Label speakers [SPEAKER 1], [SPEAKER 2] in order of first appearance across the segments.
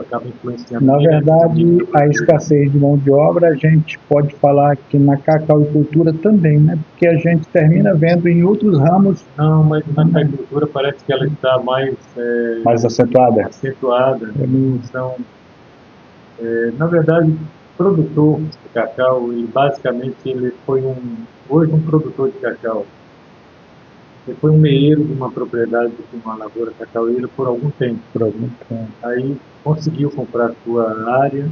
[SPEAKER 1] acaba influenciando.
[SPEAKER 2] Na verdade, a escassez de mão de obra, a gente pode falar que na cacauicultura também, né? Porque a gente termina vendo em outros ramos.
[SPEAKER 1] Não, mas na cacauicultura parece que ela está
[SPEAKER 2] Mais acentuada.
[SPEAKER 1] Em função, na verdade, o produtor de cacau, ele basicamente foi hoje um produtor de cacau. Ele foi um meeiro de uma propriedade, de uma lavoura cacaueira por algum tempo. Aí conseguiu comprar sua área,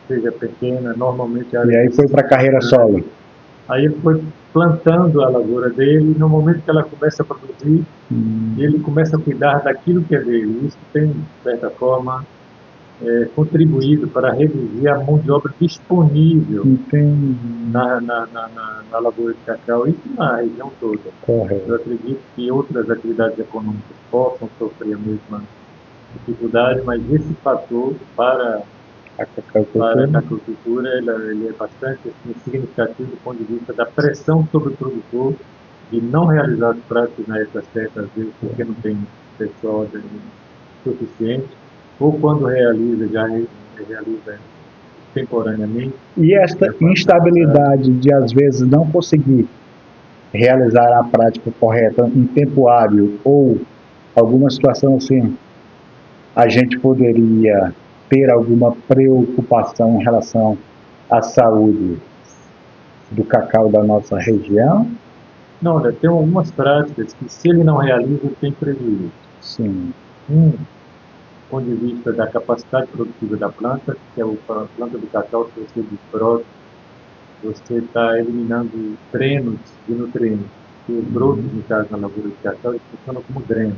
[SPEAKER 1] seja pequena, normalmente a área.
[SPEAKER 2] E aí foi para a carreira solo.
[SPEAKER 1] Aí ele foi plantando a lavoura dele, e no momento que ela começa a produzir, ele começa a cuidar daquilo que é dele. Isso tem, de certa forma, contribuído para reduzir a mão de obra disponível na lavoura de cacau e na região toda.
[SPEAKER 2] Correto.
[SPEAKER 1] Eu acredito que outras atividades econômicas possam sofrer a mesma dificuldade, mas esse fator para a cacauicultura ele é bastante significativo do ponto de vista da pressão sobre o produtor de não realizar as práticas na época certa, às vezes porque não tem pessoal suficiente, ou quando realiza, já realiza temporaneamente.
[SPEAKER 2] E esta instabilidade de, às vezes, não conseguir realizar a prática correta em tempo hábil, ou alguma situação assim, a gente poderia ter alguma preocupação em relação à saúde do cacau da nossa região?
[SPEAKER 1] Não, olha, tem algumas práticas que, se ele não realiza, tem prejuízo.
[SPEAKER 2] Sim.
[SPEAKER 1] Do ponto de vista da capacidade produtiva da planta, que é a planta do cacau, se você desbrota, você está eliminando drenos de nutrientes. E os brotos, no caso, na lavoura de cacau, eles funcionam como drenos.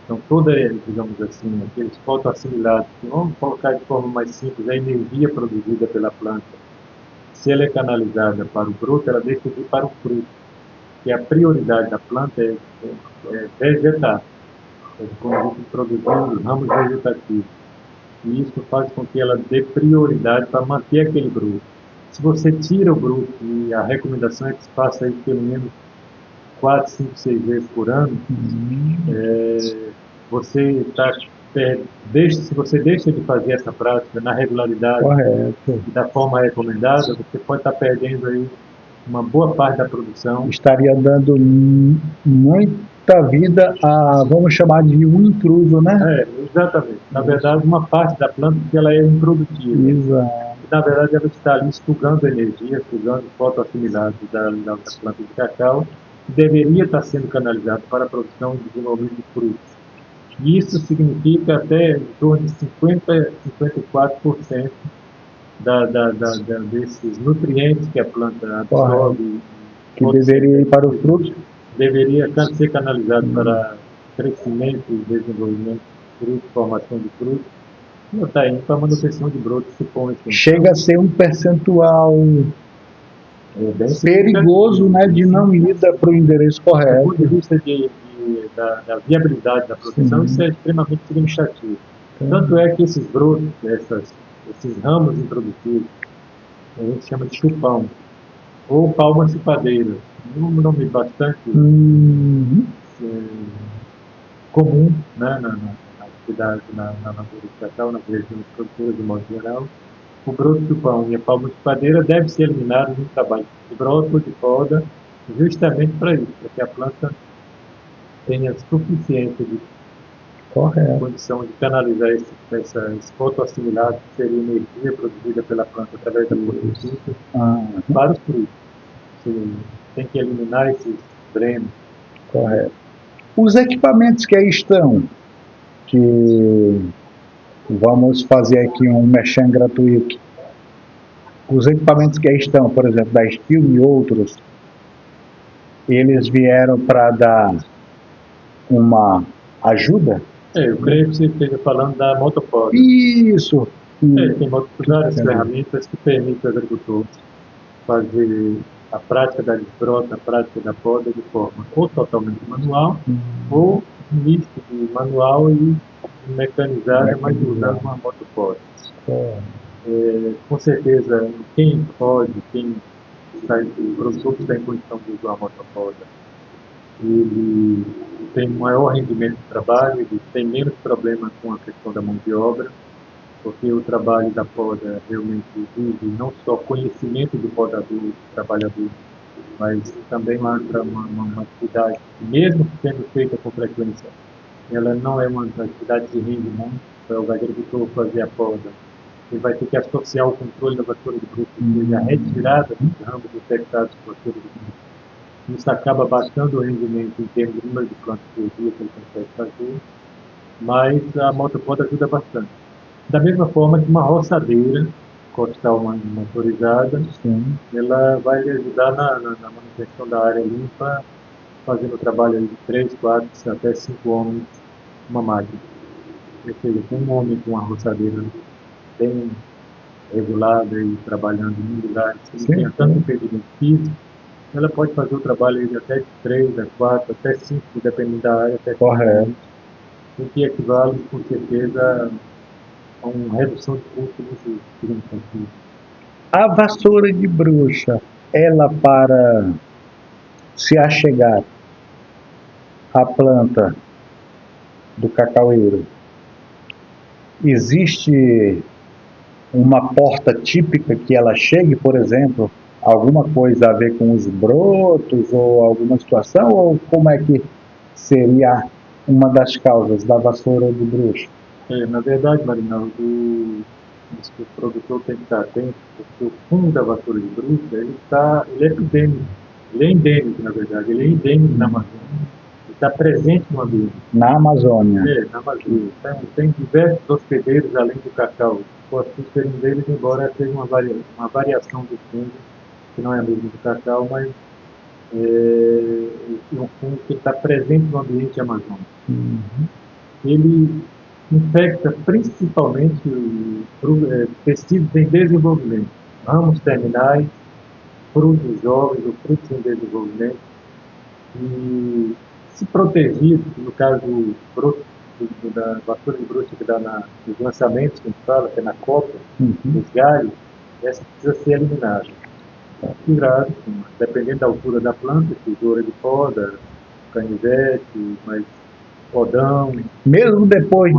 [SPEAKER 1] Então, toda, digamos assim, aqueles fotoassimilados, que vamos colocar de forma mais simples, a energia produzida pela planta, se ela é canalizada para o broto, ela deixa de ir para o fruto. E a prioridade da planta é vegetar, produzir ramos vegetativos. E isso faz com que ela dê prioridade para manter aquele broto. Se você tira o broto, e a recomendação é que se faça isso pelo menos 4, 5, 6 vezes por ano, você se você deixa de fazer essa prática na regularidade e da forma recomendada, você pode estar perdendo aí uma boa parte da produção.
[SPEAKER 2] Estaria dando muita vida a, vamos chamar de um intruso, né?
[SPEAKER 1] Exatamente. Na verdade, uma parte da planta que ela é improdutiva.
[SPEAKER 2] Exato.
[SPEAKER 1] Na verdade, ela está ali sugando energia, sugando fotoassimilados da planta de cacau, que deveria estar sendo canalizado para a produção e desenvolvimento de frutos. E isso significa até em torno de 50%, 54% desses nutrientes que a planta absorve.
[SPEAKER 2] Que deveria ir para o fruto.
[SPEAKER 1] Deveria ser canalizado para crescimento e desenvolvimento de frutos, formação de frutos. Não está indo para a manutenção de brotos, supõe.
[SPEAKER 2] Chega a ser um percentual perigoso, né, de não ir para o endereço correto.
[SPEAKER 1] Do ponto de vista da viabilidade da produção, isso é extremamente significativo. Tanto é que esses brotos, esses ramos improdutivos, a gente chama de chupão, ou palma chupadeira, um nome bastante comum, né, na cidade, na lavoura de cacau, nas regiões produtoras de modo geral. O broto chupão e a palma chupadeira devem ser eliminados no trabalho de broto ou de poda, justamente para isso, para que a planta tenha suficiência de condição de canalizar esse fotoassimilado, que seria energia produzida pela planta através da fotossíntese, para os frutos. Você tem que eliminar esses drenos.
[SPEAKER 2] Correto. Os equipamentos que aí estão, que vamos fazer aqui um merchan gratuito, os equipamentos que aí estão, por exemplo, da Steel e outros, eles vieram para dar uma ajuda?
[SPEAKER 1] Eu creio que você esteja falando da motopoda.
[SPEAKER 2] Isso!
[SPEAKER 1] Tem várias ferramentas que permitem ao agricultor fazer a prática da desbrota, a prática da poda de forma ou totalmente manual, ou misto de manual e mecanizada, mas usando uma motopoda. Com certeza, quem pode, o produtor que está em condição de usar a motopoda, ele tem um maior rendimento de trabalho, ele tem menos problema com a questão da mão de obra, porque o trabalho da poda realmente exige não só conhecimento do podador, do trabalhador, mas também uma atividade que, mesmo sendo feita com frequência, ela não é uma atividade que rende muito para o agricultor fazer a poda. Ele vai ter que associar o controle da vassoura de bruxo, ou seja, a retirada dos ramos infectados com a vassoura de bruxo. Isso acaba baixando o rendimento em termos de número de plantas por dia que ele consegue fazer, mas a motopoda ajuda bastante. Da mesma forma que uma roçadeira costal motorizada,
[SPEAKER 2] Sim.
[SPEAKER 1] ela vai ajudar na manutenção da área limpa, fazendo o trabalho aí de 3, 4, até 5 homens, uma máquina. Ou seja, com um homem com uma roçadeira bem regulada e trabalhando em um lugar que não tenha tanto impedimento físico, ela pode fazer o trabalho aí de até de 3 a 4, até 5, dependendo da área, até 5
[SPEAKER 2] Correto.
[SPEAKER 1] o que equivale, com certeza, a uma redução de custo muito significativa.
[SPEAKER 2] A vassoura de bruxa, ela para se achegar à planta do cacaueiro, existe uma porta típica que ela chegue, por exemplo, alguma coisa a ver com os brotos ou alguma situação, ou como é que seria uma das causas da vassoura de bruxa?
[SPEAKER 1] Na verdade, Marinaldo, isso que o produtor tem que estar atento, porque o fungo da vassoura de bruxa, ele é epidêmico, ele é endêmico, na verdade, ele é endêmico na Amazônia, ele está presente no ambiente.
[SPEAKER 2] Na Amazônia?
[SPEAKER 1] Na Amazônia. Tem diversos hospedeiros além do cacau. Posso ser um deles, embora seja uma variação do fungo, que não é a mesma do cacau, mas é um fungo que está presente no ambiente amazônico. Ele infecta principalmente tecidos em desenvolvimento, ramos terminais, frutos jovens ou frutos em desenvolvimento. E se protegido, no caso do broto, da vassoura de bruxa que dá nos lançamentos, que a gente fala, que é na copa, nos galhos, essa precisa ser eliminada. Tirado, dependendo da altura da planta, tesoura de poda, canivete, mas podão.
[SPEAKER 2] Mesmo depois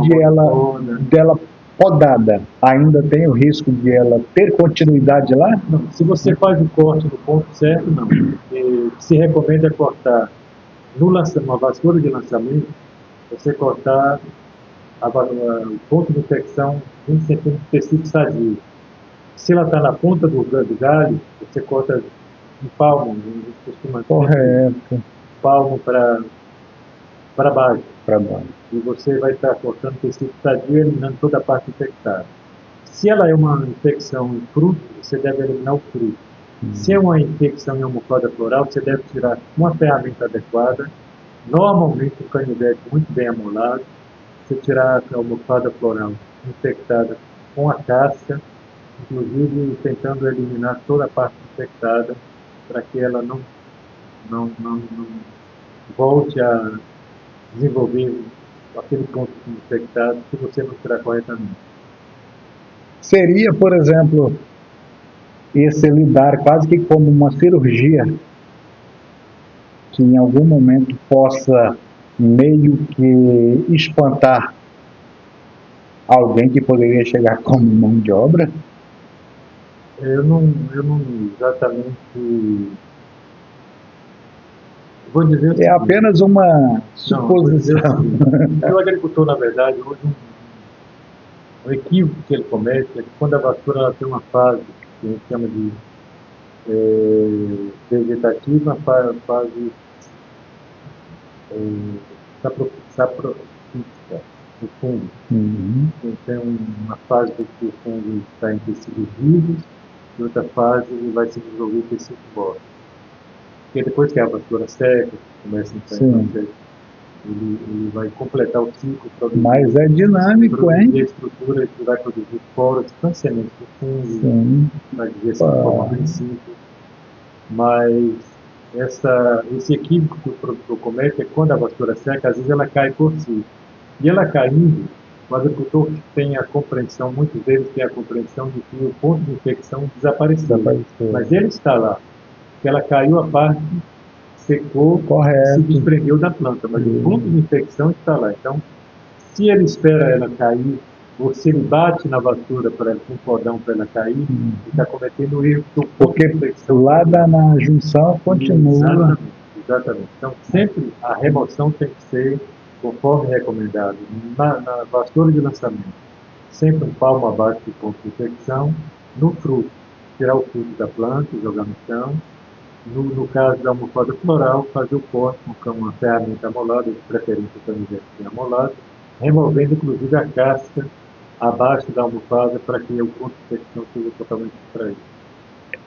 [SPEAKER 2] dela podada, ainda tem o risco de ela ter continuidade lá?
[SPEAKER 1] Não, se você faz o corte no ponto certo, não. Porque o que se recomenda é cortar uma vassoura de lançamento, você cortar o ponto de infecção 20 centímetros de tecido sadio. Se ela está na ponta do galho, você corta um palmo, a gente costuma dizer,
[SPEAKER 2] Correto.
[SPEAKER 1] palmo para baixo.
[SPEAKER 2] Para baixo.
[SPEAKER 1] E você vai estar cortando tecido sadio, eliminando toda a parte infectada. Se ela é uma infecção em fruto, você deve eliminar o fruto. Se é uma infecção em almofada floral, você deve tirar com uma ferramenta adequada, normalmente um canivete muito bem amolado, você tirar a almofada floral infectada com a casca, inclusive tentando eliminar toda a parte infectada, para que ela não volte a desenvolver aquele ponto infectado se você não tirar corretamente.
[SPEAKER 2] Seria, por exemplo, esse lidar quase que como uma cirurgia, que em algum momento possa meio que espantar alguém que poderia chegar como mão de obra?
[SPEAKER 1] Eu não exatamente vou dizer o seguinte,
[SPEAKER 2] apenas uma suposição.
[SPEAKER 1] O agricultor, na verdade, hoje um equívoco que ele comete é que quando a vassoura ela tem uma fase que a gente chama de vegetativa, uma fase saprofítica do fungo. Então, uma fase que o fungo está em tecidos vivos e outra fase ele vai se desenvolver em tecido morto. Porque depois que a vassoura seca, começa a entrar ele vai completar o ciclo.
[SPEAKER 2] Mas é dinâmico, hein?
[SPEAKER 1] A estrutura que vai produzir poros, tanto sementes do fungo, vai dizer assim, de forma bem simples. Mas esse equívoco que o produtor comete é quando a vassoura seca, às vezes ela cai por si. E ela caindo, o agricultor tem a compreensão, muitos deles têm a compreensão de que o ponto de infecção desapareceu. Mas ele está lá. Que ela caiu, a parte secou, se desprendeu da planta, mas o ponto de infecção está lá. Então, se ele espera ela cair ou se ele bate na vassoura com o cordão para ela cair, ele está cometendo o erro, porque o ponto
[SPEAKER 2] Porque
[SPEAKER 1] de inflexão
[SPEAKER 2] lá na junção continua.
[SPEAKER 1] Exatamente, exatamente. Então, sempre a remoção tem que ser conforme recomendado. Na vassoura de lançamento, sempre um palmo abaixo do ponto de infecção. No fruto, tirar o fruto da planta e jogar no chão. No caso da almofada floral, fazer o corte com uma ferramenta amolada, de preferência camiseta amolada, removendo inclusive a casca abaixo da almofada para que o ponto de infecção seja totalmente extraído.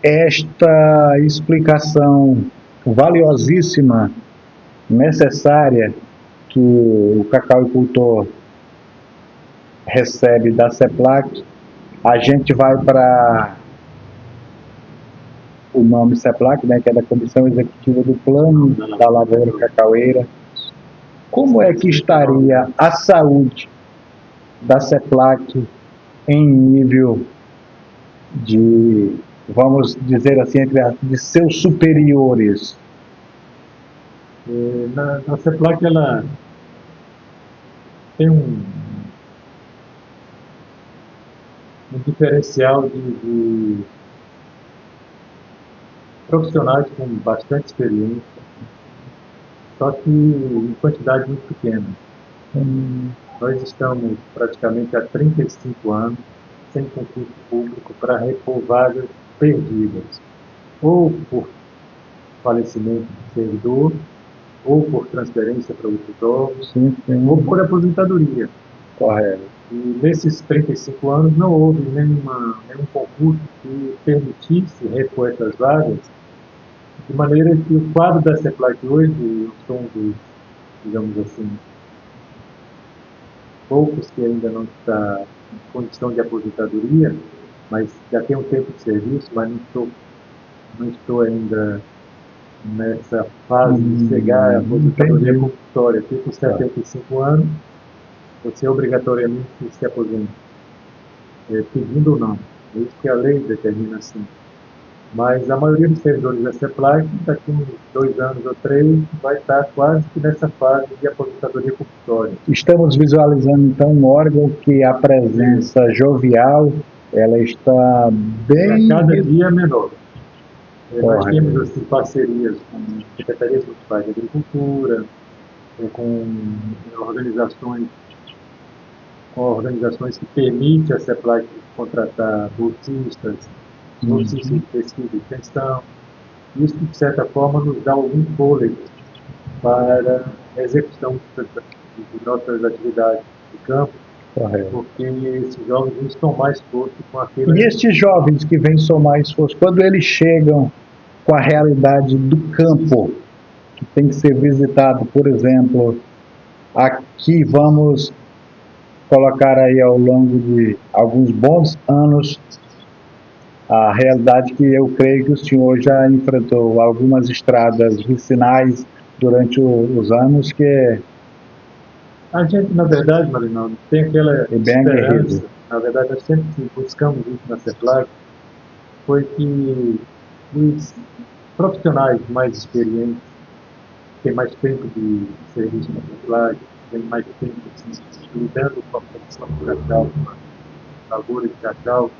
[SPEAKER 2] Esta explicação valiosíssima, necessária, que o cacauicultor recebe da CEPLAC, a gente vai para o nome CEPLAC, né, que é da Comissão Executiva do Plano da Lavoura Cacaueira. Como é que estaria a saúde da CEPLAC em nível de, vamos dizer assim, de seus superiores?
[SPEAKER 1] Na CEPLAC, ela tem um diferencial de profissionais com bastante experiência, só que em quantidade muito pequena. Nós estamos praticamente há 35 anos sem concurso público para repor vagas perdidas, ou por falecimento do servidor, ou por transferência para outro órgão, ou por aposentadoria.
[SPEAKER 2] Correto.
[SPEAKER 1] E nesses 35 anos não houve nenhum concurso que permitisse repor essas vagas, de maneira que o quadro da CEPLAC hoje, eu sou um dos, digamos assim, poucos que ainda não está em condição de aposentadoria, mas já tem um tempo de serviço, mas não estou ainda nessa fase de chegar à aposentadoria compulsória. Porque com 75 anos, você obrigatoriamente se aposenta, pedindo ou não. É isso que a lei determina assim. Mas a maioria dos servidores da CEPLAC, daqui uns 2 anos ou 3, vai estar quase que nessa fase de aposentadoria compulsória.
[SPEAKER 2] Estamos visualizando, então, um órgão que a presença jovial, ela está bem...
[SPEAKER 1] Cada dia menor. Nós temos assim, parcerias com secretarias municipais de agricultura, com organizações que permitem a CEPLAC contratar bolsistas de pesquisa e extensão. Isso, de certa forma, nos dá algum fôlego para a execução de nossas atividades de campo, porque esses jovens estão mais expostos com aquilo.
[SPEAKER 2] E estes jovens que vêm somar esforço, quando eles chegam com a realidade do campo, que tem que ser visitado, por exemplo, aqui vamos colocar aí ao longo de alguns bons anos a realidade que eu creio que o senhor já enfrentou algumas estradas vicinais durante os anos que...
[SPEAKER 1] A gente, na verdade, Marinaldo, tem aquela esperança, na verdade, nós sempre buscamos isso na CEPLAC, foi que os profissionais mais experientes, têm mais tempo de serviço na CEPLAC, têm mais tempo lidando com a produção do cacau, com a lavoura de cacau,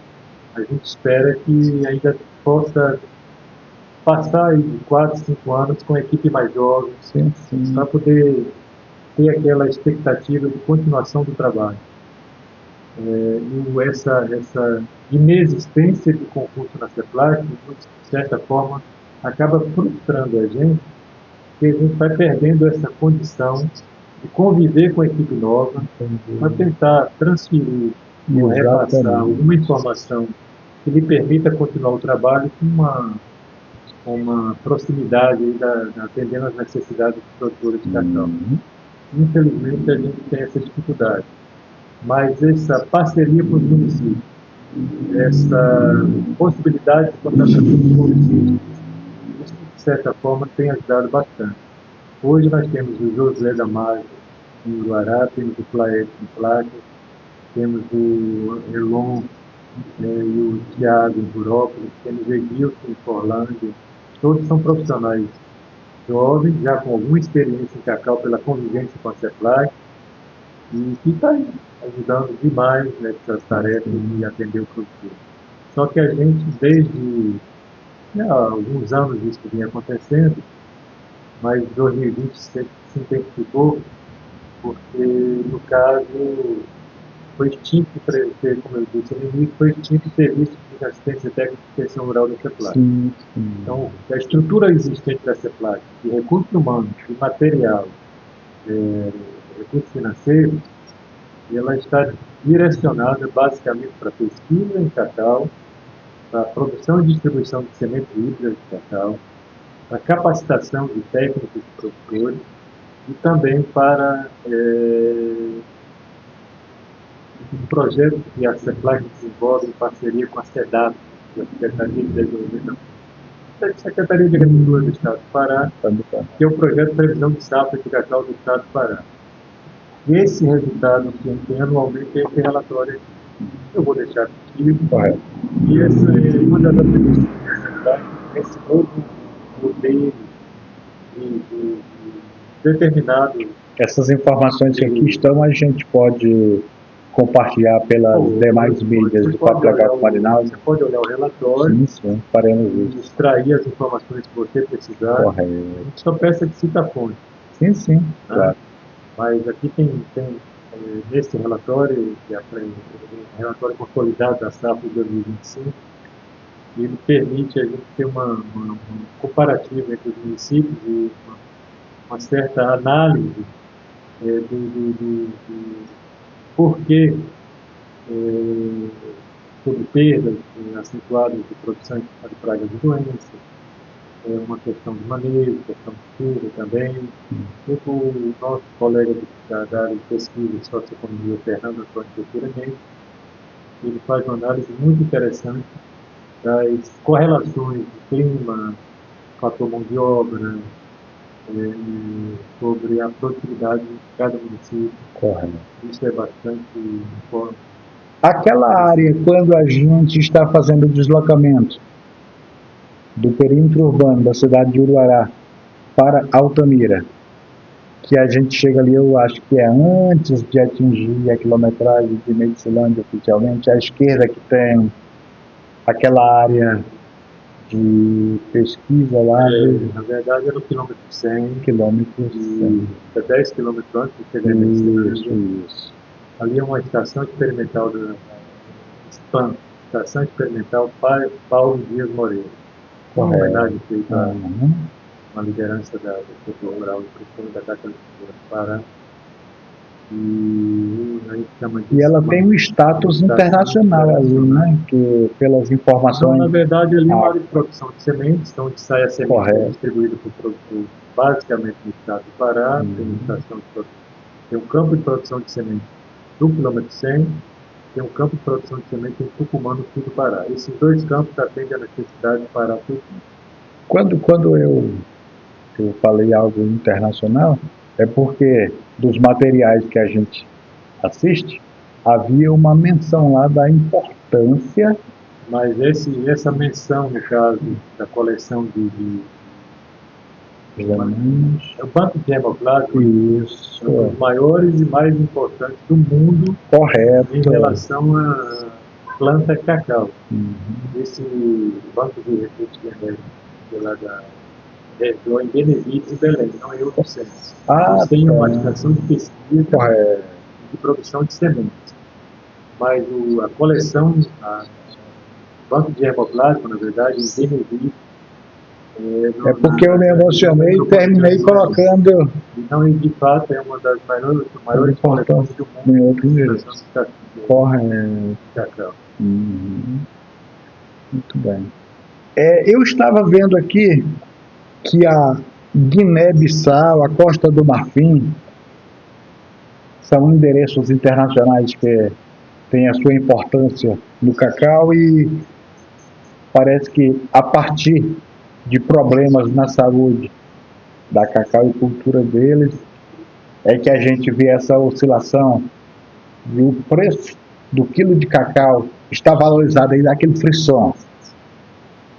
[SPEAKER 1] a gente espera que ainda possa passar aí de 4, 5 anos com a equipe mais jovem, para poder ter aquela expectativa de continuação do trabalho. E essa inexistência de concurso na CEPLAC, de certa forma, acaba frustrando a gente, porque a gente vai perdendo essa condição de conviver com a equipe nova, para tentar transferir ou repassar alguma informação que lhe permita continuar o trabalho com uma proximidade aí atendendo às necessidades dos produtores de cacau. Infelizmente, a gente tem essa dificuldade. Mas essa parceria com os municípios, essa possibilidade de contratação dos municípios, isso, de certa forma, tem ajudado bastante. Hoje nós temos o José Damásio em Guará, temos o Flaete em Placas, temos o Elon e o Tiago em Burópolis, temos o Edilson em Forlândia. Todos são profissionais jovens, já com alguma experiência em cacau pela convivência com a CEPLAC, e que está ajudando demais nessas tarefas de atender o produtor. Só que a gente, desde há alguns anos isso vinha acontecendo, mas 2020 se intensificou, porque, no caso, foi extinto, como eu disse no início, foi extinto o serviço de assistência técnica de extensão rural da CEPLAG.
[SPEAKER 2] Sim, sim.
[SPEAKER 1] Então, a estrutura existente da CEPLAG, de recursos humanos, de material, recursos financeiros, ela está direcionada basicamente para pesquisa em cacau, para produção e distribuição de sementes híbridas de cacau, para capacitação de técnicos e produtores e também para um projeto que a CEPLAG desenvolve em parceria com a SEDAP, que é a Secretaria de Desenvolvimento, a Secretaria de Agricultura do Estado do Pará, que é o projeto de previsão de safra de cacau do Estado do Pará. Esse resultado que tem anualmente é esse relatório aqui. Eu vou deixar contigo.
[SPEAKER 2] Correto.
[SPEAKER 1] E essa é uma das atribuições desse novo modelo de determinado.
[SPEAKER 2] Essas informações que aqui estão, a gente pode compartilhar pelas demais mídias do Papo Legal com Marinaldo.
[SPEAKER 1] Você pode olhar o relatório,
[SPEAKER 2] sim, faremos isso.
[SPEAKER 1] extrair as informações que você precisar.
[SPEAKER 2] Correto.
[SPEAKER 1] A gente só peça que cita a fonte.
[SPEAKER 2] Sim, claro.
[SPEAKER 1] Mas aqui tem nesse relatório, que é o relatório consolidado da safra de 2025, ele permite a gente ter um comparativo entre os municípios e uma certa análise do porquê sobre perdas acentuadas de produção de pragas e doenças, uma questão de manejo, questão de chuva também. O nosso colega da área de pesquisa e socioeconomia, Fernando Antônio Coutinho Mendes, ele faz uma análise muito interessante das correlações de clima, fator mão de obra, sobre a produtividade de cada município.
[SPEAKER 2] Correto.
[SPEAKER 1] Isso é bastante importante.
[SPEAKER 2] Aquela área, quando a gente está fazendo o deslocamento do perímetro urbano da cidade de Uruará para Altamira, que a gente chega ali, eu acho que é antes de atingir a quilometragem de Medicilândia oficialmente, à esquerda que tem aquela área de pesquisa lá.
[SPEAKER 1] Na verdade, é no quilômetro 100.
[SPEAKER 2] Quilômetro 100.
[SPEAKER 1] É 10 quilômetros antes de chegar em Medicilândia.
[SPEAKER 2] Isso.
[SPEAKER 1] Ali é uma estação experimental da SPAM, Estação Experimental Paulo Dias Moreira. Uma homenagem feita a uma liderança do setor rural, principalmente da Caixa do Pará.
[SPEAKER 2] E ela tem um status internacional ali, né? Que, pelas informações.
[SPEAKER 1] Então, na verdade, ali é uma área de produção de sementes, onde sai a semente distribuída para o produtor, basicamente no estado do Pará. Tem um campo de produção de sementes do quilômetro 100, tem um campo de produção de sementes em Tucumã, no sul do Pará. Esses dois campos atendem a necessidade do Pará.
[SPEAKER 2] Quando eu falei algo internacional, é porque dos materiais que a gente assiste, havia uma menção lá da importância.
[SPEAKER 1] Mas essa menção, no caso, da coleção é o banco de hemoplasma,
[SPEAKER 2] isso,
[SPEAKER 1] é um dos maiores e mais importantes do mundo.
[SPEAKER 2] Correto.
[SPEAKER 1] Em relação à planta cacau. Esse banco de recursos genéticos lá da região em Benevides e Belém, não é outro centro. Eles têm uma estação de pesquisa de produção de sementes. Mas a coleção, o banco de hemoplasma, na verdade, em Benevides.
[SPEAKER 2] É porque eu me emocionei e terminei colocando.
[SPEAKER 1] Então, de fato, é uma das maiores coleções do mundo.
[SPEAKER 2] Correto. Muito bem. Eu estava vendo aqui que a Guiné-Bissau, a Costa do Marfim, são endereços internacionais que têm a sua importância no cacau e parece que a partir de problemas na saúde da cacauicultura deles é que a gente vê essa oscilação e o preço do quilo de cacau está valorizado aí daquele frisson.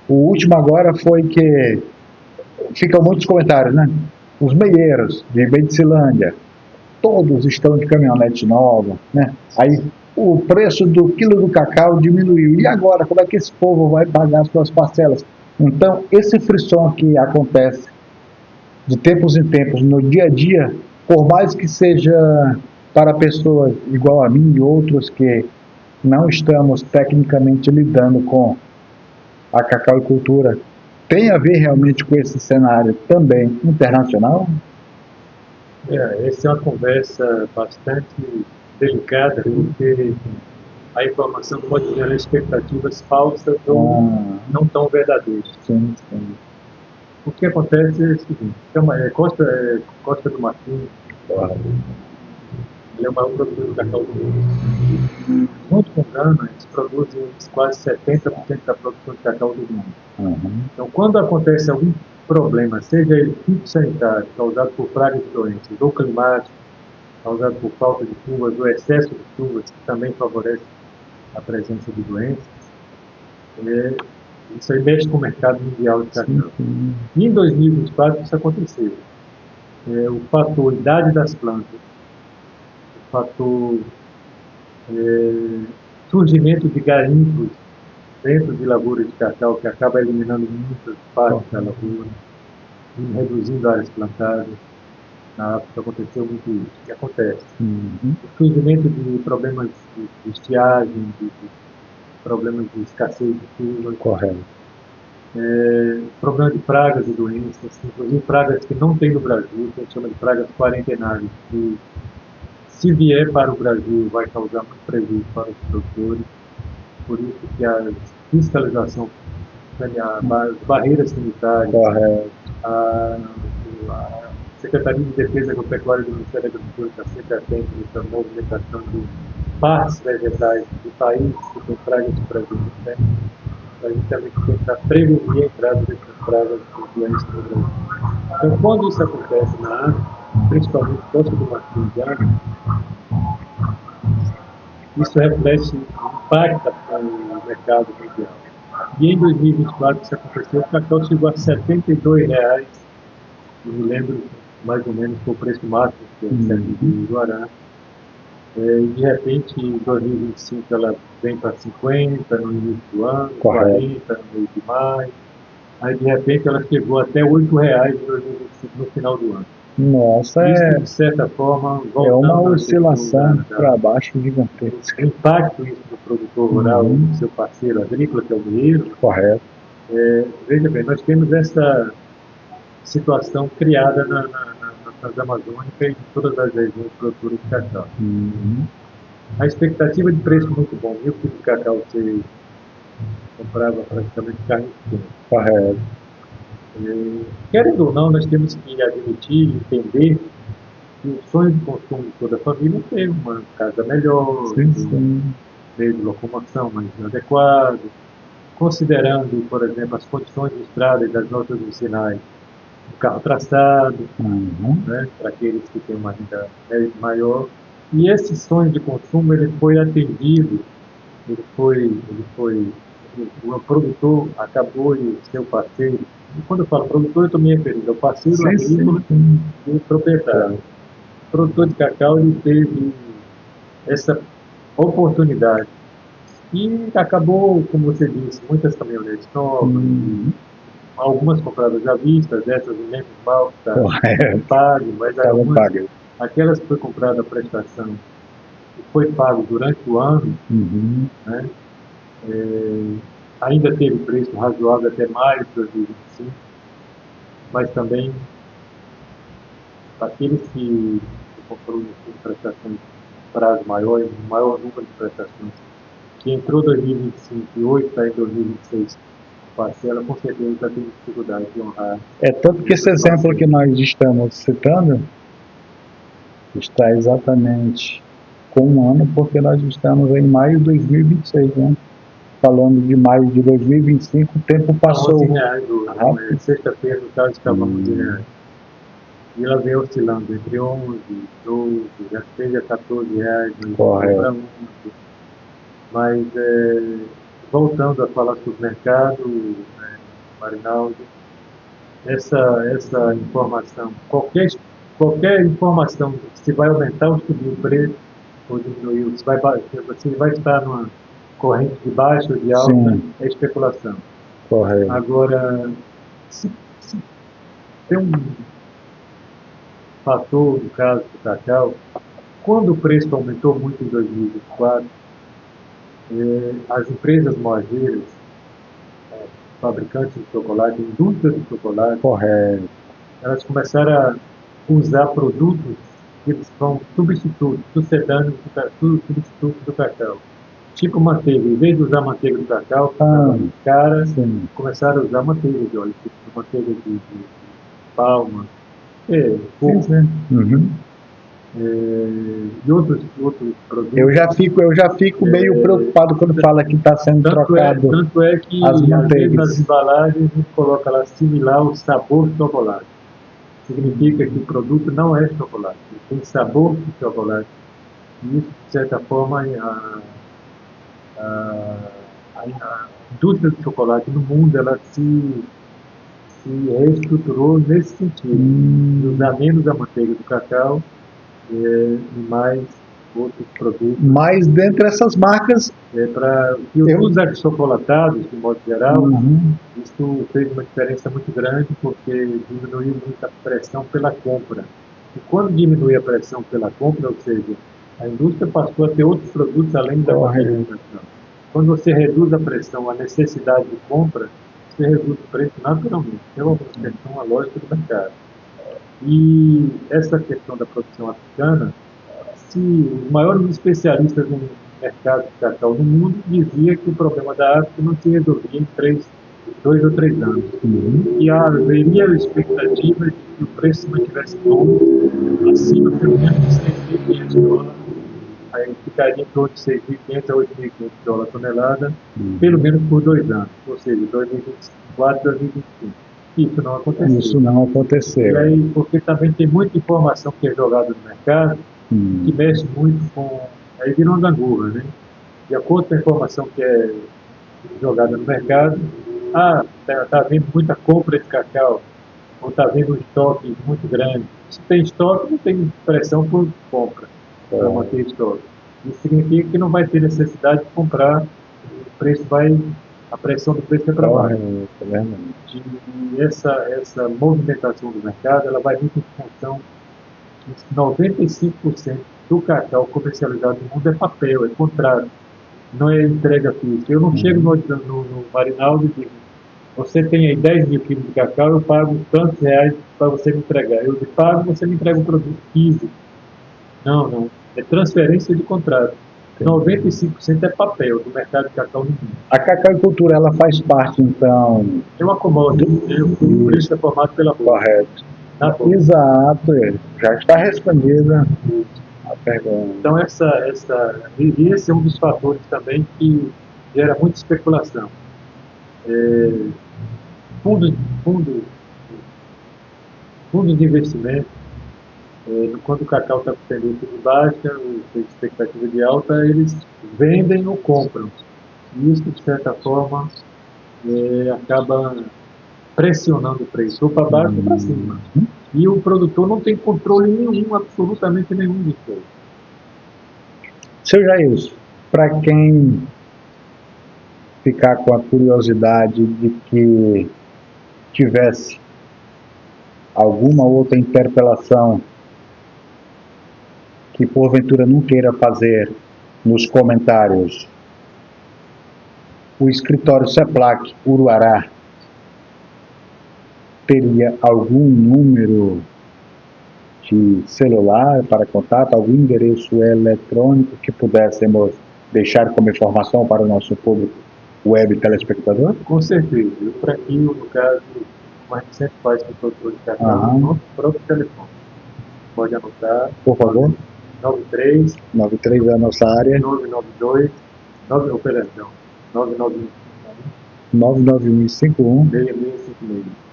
[SPEAKER 2] O último agora foi que ficam muitos comentários, né? Os meieiros de Medicilândia todos estão de caminhonete nova, né? Aí o preço do quilo do cacau diminuiu. E agora, como é que esse povo vai pagar as suas parcelas? Então, esse frisson que acontece de tempos em tempos no dia a dia, por mais que seja para pessoas igual a mim e outros que não estamos tecnicamente lidando com a cacauicultura, tem a ver realmente com esse cenário também internacional?
[SPEAKER 1] Essa é uma conversa bastante delicada, porque a informação pode gerar expectativas falsas ou não tão verdadeiras.
[SPEAKER 2] Sim, sim.
[SPEAKER 1] O que acontece é o seguinte: Costa do Marfim, ele é o maior produtor de cacau do mundo. Junto com Gana, eles produzem quase 70% da produção de cacau do mundo. Então, quando acontece algum problema, seja ele fitossanitário, causado por pragas e doenças, ou climático, causado por falta de chuvas, ou excesso de chuvas, que também favorece a presença de doenças, isso aí mexe com o mercado mundial de cacau. E em 2024 isso aconteceu. O fator idade das plantas, o fator surgimento de garimpos dentro de lavouras de cacau, que acaba eliminando muitas partes da lavoura, reduzindo áreas plantadas. Na África aconteceu muito isso. O que acontece? O surgimento de problemas de estiagem, de problemas de escassez de chuva.
[SPEAKER 2] Correto.
[SPEAKER 1] Problema de pragas e doenças, inclusive pragas que não tem no Brasil, que a gente chama de pragas quarentenárias, que se vier para o Brasil vai causar muito prejuízo para os produtores. Por isso que a fiscalização, as barreiras sanitárias, a Secretaria de Defesa Agropecuária do Ministério da Agricultura está sempre atenta à movimentação de partes vegetais de países que têm pragas de Brasil. A gente também tem que tentar prevenir a entrada dessas pragas de doenças no Brasil. Então, quando isso acontece na África, principalmente Costa do Marfim e Ghana, isso reflete, impacta o mercado mundial. E em 2024 isso aconteceu, o cacau chegou a R$ 72, eu me lembro mais ou menos foi o preço máximo que é de Guará. De repente, em 2025 ela vem para 50 no início do ano, 40 no mês de maio. Aí, de repente, ela chegou até R$ 8 em 2025 no final do ano.
[SPEAKER 2] Nossa,
[SPEAKER 1] isso, de certa forma,
[SPEAKER 2] é uma oscilação para baixo gigantesca.
[SPEAKER 1] O impacto isso no produtor rural, no seu parceiro agrícola, que é o milheiro.
[SPEAKER 2] Correto.
[SPEAKER 1] Veja bem, nós temos essa situação criada na Transamazônica e em todas as regiões produtoras de cacau. A expectativa de preço muito bom, o quilo de cacau você comprava praticamente carne quente.
[SPEAKER 2] Correto.
[SPEAKER 1] Querendo ou não, nós temos que admitir, entender que o sonho de consumo de toda a família é ter uma casa melhor, meio de locomoção mais adequado, considerando, por exemplo, as condições de estrada e das notas vicinais, o carro traçado, né, para aqueles que têm uma renda maior. E esse sonho de consumo ele foi atendido, o produtor acabou de ser o parceiro. E quando eu falo produtor, eu estou me referindo ao parceiro agrícola e o proprietário. O produtor de cacau ele teve essa oportunidade. E acabou, como você disse, muitas caminhonetes novas, algumas compradas à vista, dessas em menos mal que está pago, mas aquelas que foi comprada a prestação e foi pago durante o ano, né, ainda teve preço razoável até maio de 2025, mas também aqueles que comprou em prestações de prazo maior, um maior número de prestações, que entrou em 2025 e hoje está em 2026, parcela, com certeza está tendo dificuldade de honrar.
[SPEAKER 2] É tanto que esse exemplo que nós estamos citando está exatamente com um ano, porque nós estamos em maio de 2026, né? Falando de maio de 2025, o tempo passou.
[SPEAKER 1] R$11, sexta-feira, no caso, estava R$11. E ela vem oscilando entre 11, 12, já seja R$14,
[SPEAKER 2] correto.
[SPEAKER 1] Mas, voltando a falar sobre o mercado, Marinaldo, essa informação, qualquer qualquer informação, se vai aumentar ou subir o preço, ou diminuir, você vai estar numa corrente de baixa ou de alta,
[SPEAKER 2] Sim.
[SPEAKER 1] é especulação.
[SPEAKER 2] Correto.
[SPEAKER 1] Agora, se tem um fator, no caso do cacau, quando o preço aumentou muito em 2024, as empresas moageiras, fabricantes de chocolate, indústrias de chocolate,
[SPEAKER 2] Correto.
[SPEAKER 1] elas começaram a usar produtos que eles são substitutos, sucedâneos, substitutos do cacau. Tipo manteiga, em vez de usar manteiga do cacau, que estava muito cara,
[SPEAKER 2] sim.
[SPEAKER 1] começaram a usar manteiga de óleo, tipo manteiga de palma,
[SPEAKER 2] Sim, sim. Uhum.
[SPEAKER 1] e outros produtos.
[SPEAKER 2] Eu já fico meio preocupado quando fala que está sendo trocado
[SPEAKER 1] Tanto é que,
[SPEAKER 2] as
[SPEAKER 1] às vezes,
[SPEAKER 2] manteigas.
[SPEAKER 1] nas embalagens, a gente coloca lá similar ao sabor de chocolate. Significa que o produto não é chocolate, ele tem sabor de chocolate. E isso, de certa forma, a indústria do chocolate no mundo ela se reestruturou nesse sentido, de usar menos a manteiga do cacau e mais outros produtos.
[SPEAKER 2] Mas dentre essas marcas,
[SPEAKER 1] E os achocolatados, de modo geral,
[SPEAKER 2] uhum.
[SPEAKER 1] isso fez uma diferença muito grande porque diminuiu muito a pressão pela compra. E quando diminui a pressão pela compra, ou seja, a indústria passou a ter outros produtos além da manteiga de cacau. Quando você reduz a pressão, a necessidade de compra, você reduz o preço naturalmente. É uma questão, uma lógica do mercado. E essa questão da produção africana, se os maiores especialistas no mercado de cacau no mundo dizia que o problema da África não se resolvia em 2 ou 3 anos. E haveria a expectativa de que o preço se mantivesse bom, acima pelo menos de $6.500, aí ficaria em torno de 6.500 a $8.500 a tonelada, pelo menos por 2 anos, ou seja, 2024 e 2025. Isso não aconteceu.
[SPEAKER 2] Isso não aconteceu.
[SPEAKER 1] E aí, porque também tem muita informação que é jogada no mercado, que mexe muito com... Aí vira uma gangorra, né? De acordo com a informação que é jogada no mercado, está havendo muita compra de cacau, ou está havendo um estoque muito grande. Se tem estoque, não tem pressão por compra, para manter estoque. Isso significa que não vai ter necessidade de comprar, a pressão do preço é para baixo. E essa movimentação do mercado, ela vai muito em função de 95% do cacau comercializado no mundo é papel, é contrato, não é entrega física. Eu não chego no Marinaldo e digo, você tem aí 10 mil quilos de cacau, eu pago tantos reais para você me entregar. Eu lhe pago, você me entrega um produto físico. Não. É transferência de contrato. 95% é papel do mercado de cacau no mundo.
[SPEAKER 2] A cacauicultura, ela faz parte, então...
[SPEAKER 1] É uma commodity, o preço é formado pela bolsa.
[SPEAKER 2] Correto. Exato, já está respondida a pergunta.
[SPEAKER 1] Então, esse é um dos fatores também que gera muita especulação. Fundos de investimento, quando o cacau está com tendência de baixa, ou tem expectativa de alta, eles vendem ou compram. E isso, de certa forma, acaba pressionando o preço, ou para baixo ou para cima. E o produtor não tem controle nenhum, absolutamente nenhum disso.
[SPEAKER 2] Seu Jair, para quem ficar com a curiosidade de que tivesse alguma outra interpelação que porventura não queira fazer nos comentários, o escritório CEPLAC Uruará teria algum número de celular para contato, algum endereço eletrônico que pudéssemos deixar como informação para o nosso público web telespectador?
[SPEAKER 1] Com certeza. Eu franquio, no caso, como a gente sempre faz com o produtor de cacau, no nosso próprio telefone. Pode anotar.
[SPEAKER 2] Por favor.
[SPEAKER 1] 93
[SPEAKER 2] é a nossa área.
[SPEAKER 1] 992,
[SPEAKER 2] 99151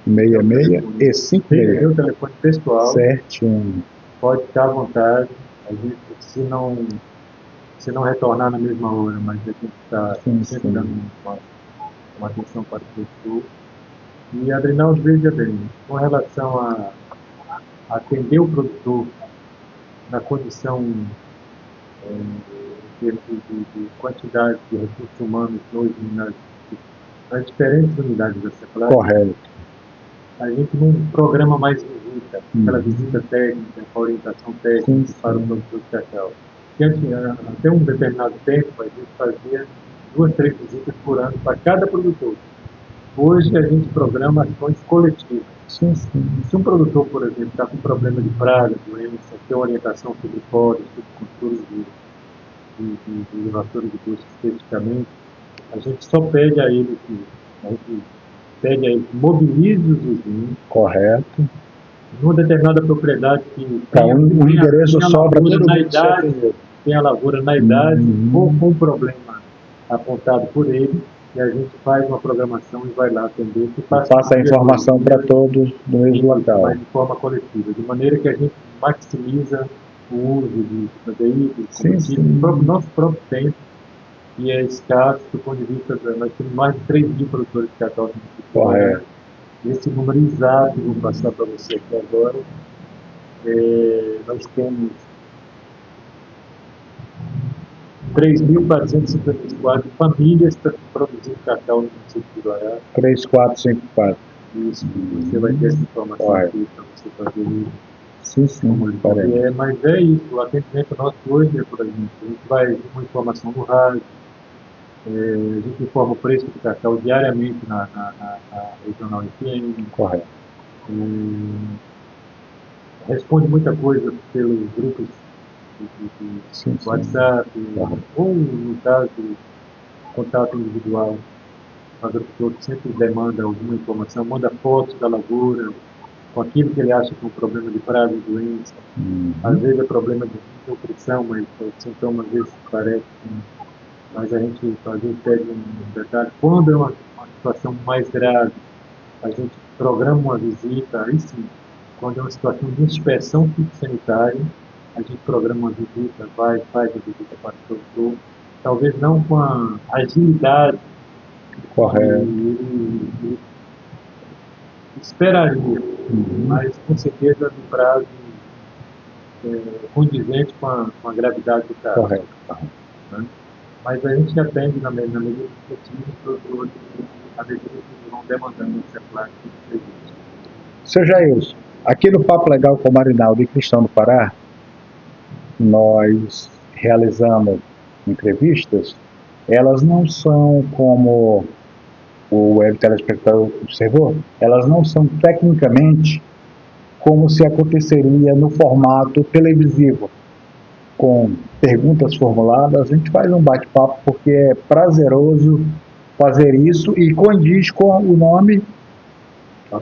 [SPEAKER 2] 6656.
[SPEAKER 1] Meu telefone pessoal.
[SPEAKER 2] Certinho.
[SPEAKER 1] Pode ficar à vontade. A gente, se não retornar na mesma hora, mas a gente está sempre dando uma atenção para o produtor. E, Adrinaldo, veja bem, com relação a atender o produtor na condição, em termos de quantidade de recursos humanos hoje nas diferentes unidades da CEPLAG,
[SPEAKER 2] Correto.
[SPEAKER 1] a gente não programa mais visita, aquela visita técnica, com orientação técnica para o produtor de cacau. Até um determinado tempo, a gente fazia 2, 3 visitas por ano para cada produtor. Hoje a gente programa ações coletivas.
[SPEAKER 2] Sim, sim.
[SPEAKER 1] Se um produtor, por exemplo, está com problema de praga, doença, tem orientação sobre podas, sobre controle de elevatório de custo especificamente, a gente só pede a ele que mobilize os vizinhos.
[SPEAKER 2] Correto.
[SPEAKER 1] Numa determinada propriedade que
[SPEAKER 2] o endereço sobra todo
[SPEAKER 1] na idade, tem a lavoura na idade, ou com um problema apontado por ele, e a gente faz uma programação e vai lá atender. E
[SPEAKER 2] passa a informação para todos do mesmo local.
[SPEAKER 1] Mas de forma coletiva, de maneira que a gente maximiza o uso de veículos, combustível, nosso próprio tempo, e é escasso do ponto de vista nós temos mais de 3 mil produtores de cacau.
[SPEAKER 2] Correto.
[SPEAKER 1] Esse número exato, vou passar para você aqui agora, nós temos 3.454 famílias produzindo cacau no município de Guará.
[SPEAKER 2] 3454.
[SPEAKER 1] Isso, você vai ter essa informação aqui para você fazer isso.
[SPEAKER 2] Sim,
[SPEAKER 1] mas é isso, o atendimento nosso hoje é por a gente vai com informação no rádio, a gente informa o preço do cacau diariamente na Regional FM.
[SPEAKER 2] Correto.
[SPEAKER 1] Responde muita coisa pelos grupos de WhatsApp, ou no caso, contato individual. O agricultor que sempre demanda alguma informação, manda fotos da lavoura, com aquilo que ele acha que é um problema de praga e doença. Às vezes é problema de nutrição, mas o sintoma às vezes parece. Mas a gente às vezes pede um detalhe. Quando é uma situação mais grave, a gente programa uma visita, aí sim. Quando é uma situação de inspeção fitossanitária, a gente programa uma visita, faz a visita para o produtor. Talvez não com a agilidade
[SPEAKER 2] correto
[SPEAKER 1] ele esperaria, mas com certeza no prazo condizente com a gravidade do caso.
[SPEAKER 2] Correto.
[SPEAKER 1] Né? Mas a gente atende na medida do possível os produtores à medida que vão demandando essa placa de serviço.
[SPEAKER 2] Seu Jailson, aqui no Papo Legal com o Marinaldo e Cristão do Pará, nós realizamos entrevistas, elas não são como o web telespectador observou, elas não são tecnicamente como se aconteceria no formato televisivo, com perguntas formuladas. A gente faz um bate-papo porque é prazeroso fazer isso e condiz com o nome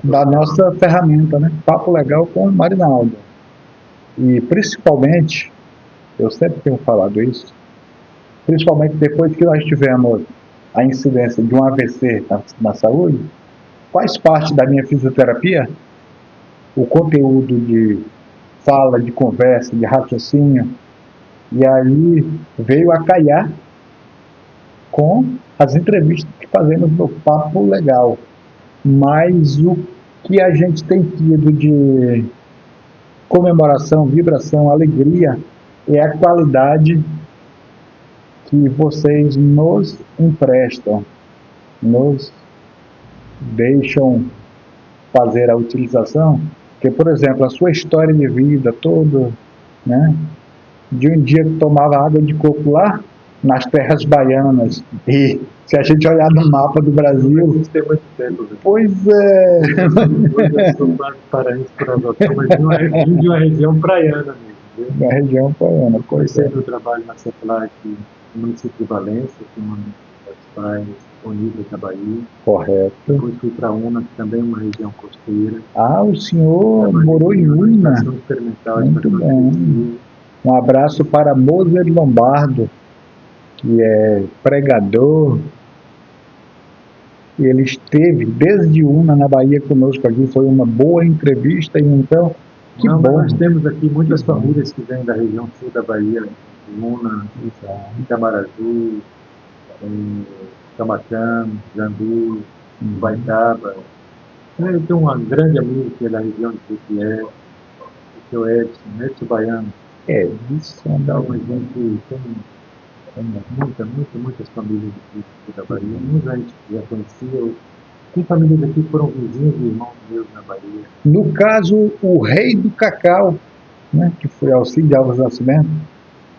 [SPEAKER 2] da nossa ferramenta, né? Papo Legal com o Marinaldo. E principalmente, eu sempre tenho falado isso, principalmente depois que nós tivemos a incidência de um AVC na saúde, faz parte da minha fisioterapia o conteúdo de fala, de conversa, de raciocínio, e aí veio a calhar com as entrevistas que fazemos no Papo Legal. Mas o que a gente tem tido de comemoração, vibração, alegria, é a qualidade que vocês nos emprestam, nos deixam fazer a utilização, porque, por exemplo, a sua história de vida toda, né, de um dia que tomava água de coco lá, nas terras baianas, e se a gente olhar no mapa do Brasil...
[SPEAKER 1] Isso tem muito tempo.
[SPEAKER 2] Pois é!
[SPEAKER 1] Hoje eu sou quase paraense por adoção, mas de uma região praiana mesmo.
[SPEAKER 2] Uma região praiana.
[SPEAKER 1] Eu comecei meu trabalho na CEPLAG no município de Valença, que é uma das praias disponíveis da Bahia.
[SPEAKER 2] Correto.
[SPEAKER 1] Depois fui para Una, que também é uma região costeira.
[SPEAKER 2] Ah, o senhor morou em Una? Muito bem. Um abraço para Moser Lombardo, que é pregador. Ele esteve desde Una na Bahia conosco aqui, foi uma boa entrevista, e então, que bom.
[SPEAKER 1] Nós temos aqui muitas famílias que vêm da região sul da Bahia, Una, Itamaraju, Camacã, Jandu, Baitaba. Eu tenho um grande amigo que é da região de Jequié, seu Edson Baiano.
[SPEAKER 2] Edson
[SPEAKER 1] Então, a gente tem muitas famílias aqui da Bahia. Muitos a gente já conhecia. Tem famílias aqui que foram vizinhos e irmãos meus na Bahia.
[SPEAKER 2] No caso, o rei do cacau, né, que foi Alcides Alves Nascimento.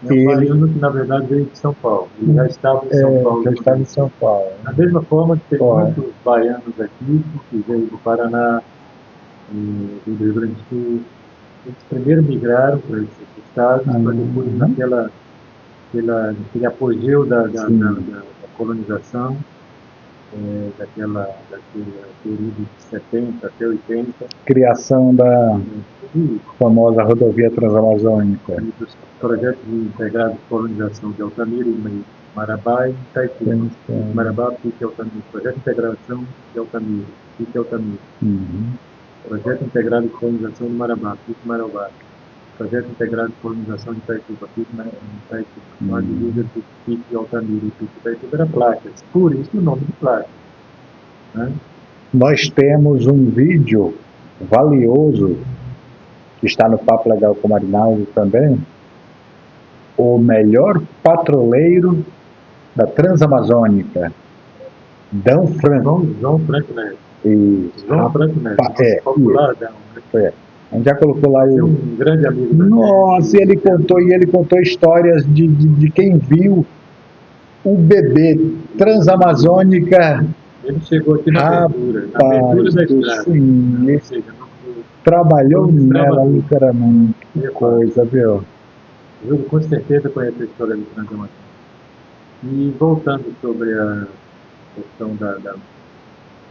[SPEAKER 1] É um baiano que, na verdade, veio de São Paulo. Ele já estava em São Paulo.
[SPEAKER 2] Já estava em São Paulo.
[SPEAKER 1] Da mesma forma que tem muitos baianos aqui que veio do Paraná e do Rio Grande do Sul. Eles primeiro migraram para esses estados, para depois aquele apogeu da colonização, daquele período de 70 até 80.
[SPEAKER 2] Criação da famosa rodovia transamazônica.
[SPEAKER 1] Dos projetos de integrado de colonização de Altamira e Marabá e Itaipu. Marabá, Pique Altamira. Projeto de integração de Altamira, Pique Altamira. Projeto integrado de colonização de Marabá, Pique Marabá. Projeto integrado de colonização de Itaituba, Pique Itaituba. Uma divisa de Pique Altamira e Pique Itaituba era placas. Por isso o nome de placa. Né?
[SPEAKER 2] Nós temos um vídeo valioso que está no Papo Legal com o Marinaldo também. O melhor patrulheiro da Transamazônica, Dão Franco.
[SPEAKER 1] João Franco Neto.
[SPEAKER 2] João
[SPEAKER 1] Franco Neto. Popular Dão.
[SPEAKER 2] A gente já colocou lá
[SPEAKER 1] um grande amigo.
[SPEAKER 2] Nossa, ele contou histórias de quem viu o bebê Transamazônica.
[SPEAKER 1] Ele chegou aqui na abertura da estrada.
[SPEAKER 2] Sim,
[SPEAKER 1] ou seja,
[SPEAKER 2] trabalhou nela literalmente. Que coisa, viu?
[SPEAKER 1] Eu com certeza conheço a história do Transamazônica. E voltando sobre a questão do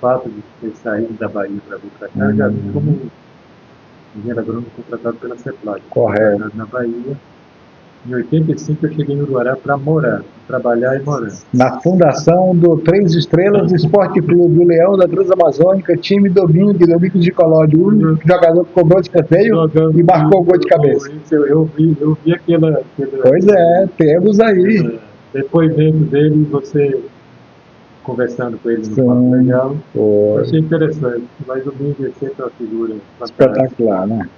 [SPEAKER 1] fato de ter saído da Bahia para vir para cá, já vi como engenheiro agrônomo contratado pela CEPLAG.
[SPEAKER 2] Correto.
[SPEAKER 1] Na Bahia. Em 85 eu cheguei no Uruará para morar, trabalhar e morar.
[SPEAKER 2] Na fundação do Três Estrelas Esporte Clube, o Leão da Transamazônica, time Domingos de Colódio, o único jogador que cobrou de escanteio e marcou o gol de cabeça.
[SPEAKER 1] Eu vi aquela...
[SPEAKER 2] Pois é, temos aí.
[SPEAKER 1] Depoimento dele, você conversando com ele no Papo Legal. Eu achei interessante, mas o Domingos é sempre uma figura
[SPEAKER 2] espetacular, né?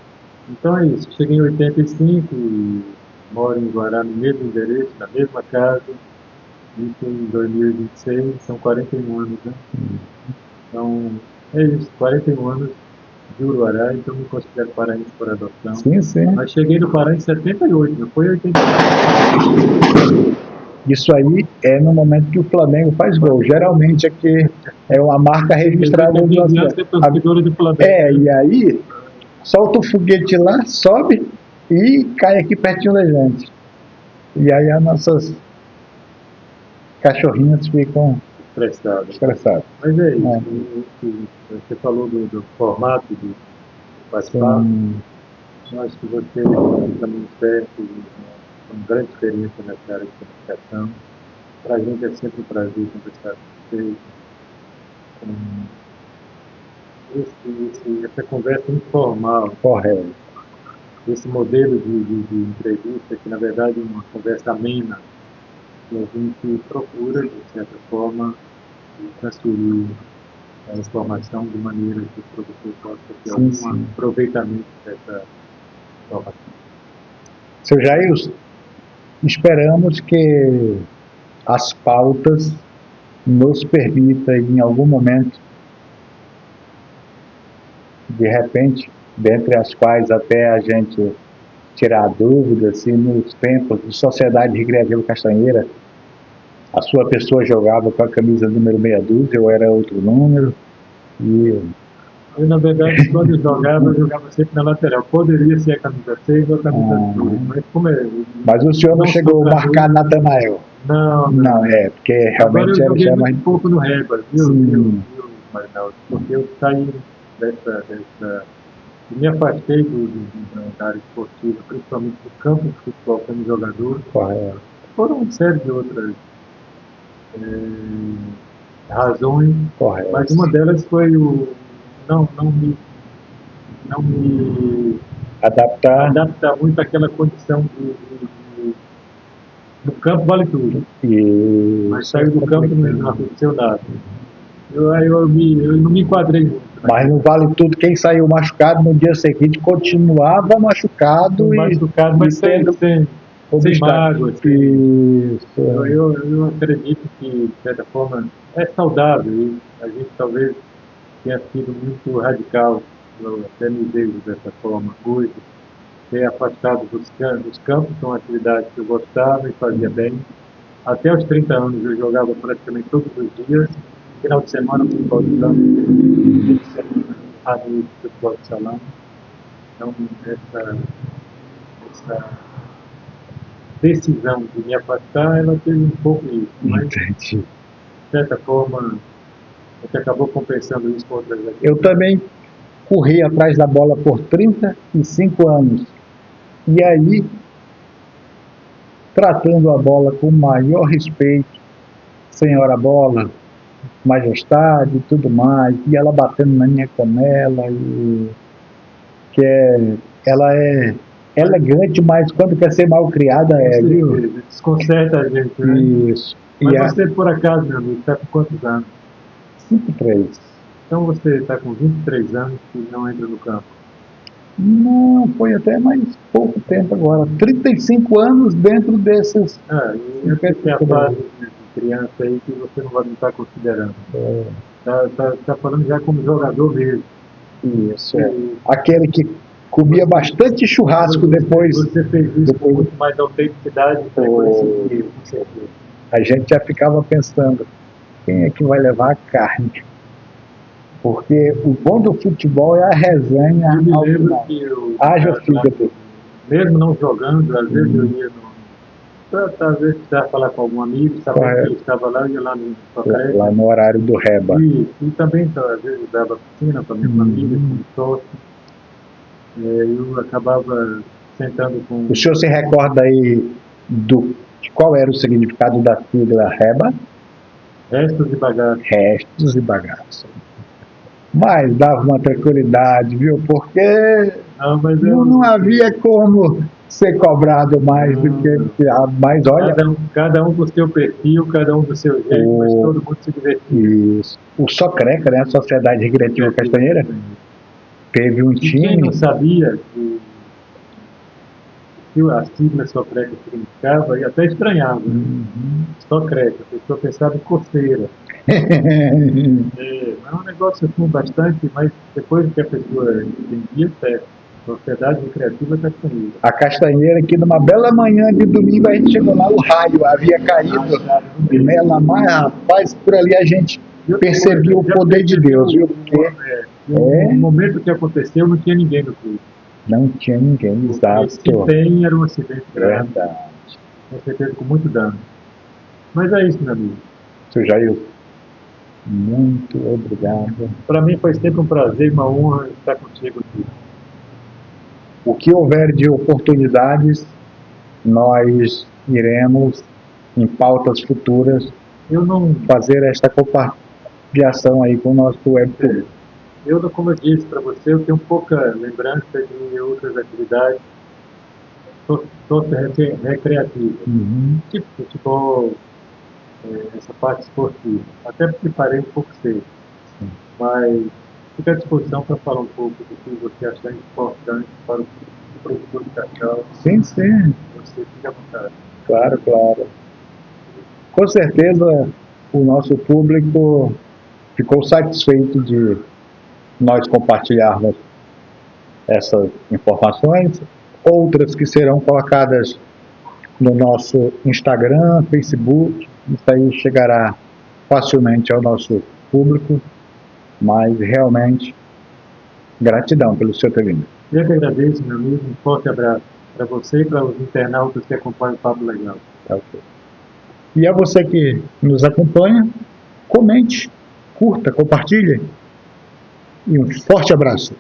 [SPEAKER 1] Então é isso, cheguei em 85 e moro em Guará, no mesmo endereço, na mesma casa. Isso em 2026, são 41 anos, né? Então, é isso, 41 anos de Uruará, então me considero paraense por adoção.
[SPEAKER 2] Sim.
[SPEAKER 1] Mas cheguei no Pará em 78, não foi 88.
[SPEAKER 2] Isso aí é no momento que o Flamengo faz gol. Geralmente aqui é uma marca registrada do
[SPEAKER 1] nosso Flamengo.
[SPEAKER 2] E aí solta o foguete lá, sobe e cai aqui pertinho da gente. E aí as nossas cachorrinhas ficam estressadas.
[SPEAKER 1] Mas é isso. Você falou do formato de bate-papo. Eu acho que você também certo, com grande experiência nessa área de comunicação. Para a gente é sempre um prazer conversar com vocês. Essa conversa informal.
[SPEAKER 2] Correto.
[SPEAKER 1] Esse modelo de entrevista, que na verdade é uma conversa amena, que a gente procura, de certa forma, transferir a informação de maneira que o professor possa ter algum aproveitamento dessa informação.
[SPEAKER 2] Seu Jair, esperamos que as pautas nos permitam, em algum momento, de repente, dentre as quais até a gente tirar dúvidas, se nos tempos de Sociedade Recreativa Castanheira, a sua pessoa jogava com a camisa número meia dúzia ou era outro número.
[SPEAKER 1] Eu, na verdade, quando eu jogava sempre na lateral. Poderia ser a camisa 6 ou a camisa 2, mas como é...
[SPEAKER 2] Mas o senhor não chegou a marcar Natanael?
[SPEAKER 1] Não,
[SPEAKER 2] porque realmente
[SPEAKER 1] era
[SPEAKER 2] já mais...
[SPEAKER 1] um pouco no régua, viu, Marinaldo? Porque eu saí eu me afastei da área esportiva, principalmente do campo de futebol como jogador.
[SPEAKER 2] Correto.
[SPEAKER 1] Foram uma série de outras razões,
[SPEAKER 2] correto,
[SPEAKER 1] mas uma delas foi o não me adaptar muito àquela condição no campo vale tudo. Mas saiu do campo e não aconteceu nada. Eu não me enquadrei muito
[SPEAKER 2] Mas não vale tudo. Quem saiu machucado no dia seguinte continuava machucado
[SPEAKER 1] machucado, mas sem mágoa.
[SPEAKER 2] Isso.
[SPEAKER 1] Eu acredito que, de certa forma, é saudável. E a gente talvez tenha sido muito radical, eu até me vejo dessa forma hoje, ter afastado dos campos, que é uma atividade que eu gostava e fazia bem. Até os 30 anos eu jogava praticamente todos os dias, final de semana futebol de campo, fim de semana à noite futebol de salão. Então, essa decisão de me afastar, ela teve um pouco isso, mas de certa forma a gente acabou compensando isso com outras atividades.
[SPEAKER 2] Eu também corri atrás da bola por 35 anos. E aí, tratando a bola com o maior respeito, senhora bola, majestade e tudo mais, e ela batendo na minha canela, ela é elegante, mas quando quer ser mal criada viu?
[SPEAKER 1] Desconcerta a gente, né?
[SPEAKER 2] Isso.
[SPEAKER 1] Mas você, por acaso, meu amigo, está com quantos anos?
[SPEAKER 2] 53.
[SPEAKER 1] Então você está com 23 anos e não entra no campo?
[SPEAKER 2] Não, foi até mais pouco tempo agora. 35 anos dentro desses...
[SPEAKER 1] E eu sei que é a fase de criança aí que você não vai estar considerando. Está falando já como jogador mesmo.
[SPEAKER 2] Isso, Aquele que comia bastante churrasco depois.
[SPEAKER 1] Você fez isso com muito mais autenticidade e frequência que eu, com certeza.
[SPEAKER 2] A gente já ficava pensando, quem é que vai levar a carne? Porque o bom do futebol é a resenha.
[SPEAKER 1] Eu me lembro que eu,
[SPEAKER 2] haja fígado.
[SPEAKER 1] Mesmo não jogando, às vezes eu ia às vezes precisava falar com algum amigo, sabia que ele estava lá, eu ia lá no Socrete. Lá
[SPEAKER 2] no horário do Reba.
[SPEAKER 1] E também, às vezes, eu dava piscina para minha família, como sócio. Eu acabava sentando com...
[SPEAKER 2] O senhor se recorda aí de qual era o significado da sigla Reba?
[SPEAKER 1] Restos e bagaço.
[SPEAKER 2] Restos e bagaço. Mas dava uma tranquilidade, viu? Porque não havia como ser cobrado mais do que... Mas olha...
[SPEAKER 1] Cada um com o seu perfil, cada um do seu jeito, mas todo mundo se divertia.
[SPEAKER 2] Isso. O Socreca, né? A Sociedade Recreativa Castanheira, teve um time...
[SPEAKER 1] Quem não sabia que a sigla Socreca significava, e até estranhava. Socreca, a pessoa pensava em coceira. É um negócio assim bastante, mas depois que a pessoa entendia, certo. Sociedade Recreativa Castanheira. A
[SPEAKER 2] Castanheira, que numa bela manhã de domingo a gente chegou lá, o raio havia caído nela, mas rapaz, por ali a gente percebia o poder de Deus, viu?
[SPEAKER 1] No momento que aconteceu, não tinha ninguém no clube.
[SPEAKER 2] Não tinha ninguém, exato.
[SPEAKER 1] Se tem, era um acidente grave. Verdade. Com certeza, com muito dano. Mas é isso, meu amigo.
[SPEAKER 2] Seu Jair, muito obrigado.
[SPEAKER 1] Para mim foi sempre um prazer e uma honra estar contigo aqui.
[SPEAKER 2] O que houver de oportunidades, nós iremos, em pautas futuras, fazer esta compartilhação aí com o nosso web público.
[SPEAKER 1] Como eu disse para você, eu tenho pouca lembrança de outras atividades recreativas, tipo futebol, essa parte esportiva. Até porque parei um pouco cedo. Mas fico à disposição para falar um pouco do que você achar importante para o produtor de cacau.
[SPEAKER 2] Sim.
[SPEAKER 1] Você fica à vontade.
[SPEAKER 2] Claro. Com certeza o nosso público ficou satisfeito de nós compartilharmos essas informações, outras que serão colocadas no nosso Instagram, Facebook, isso aí chegará facilmente ao nosso público, mas realmente gratidão pelo seu ter vindo.
[SPEAKER 1] Eu que agradeço, meu amigo, um forte abraço para você e para os internautas que acompanham o Papo Legal.
[SPEAKER 2] Tá ok. E a você que nos acompanha, comente, curta, compartilhe. E um forte abraço.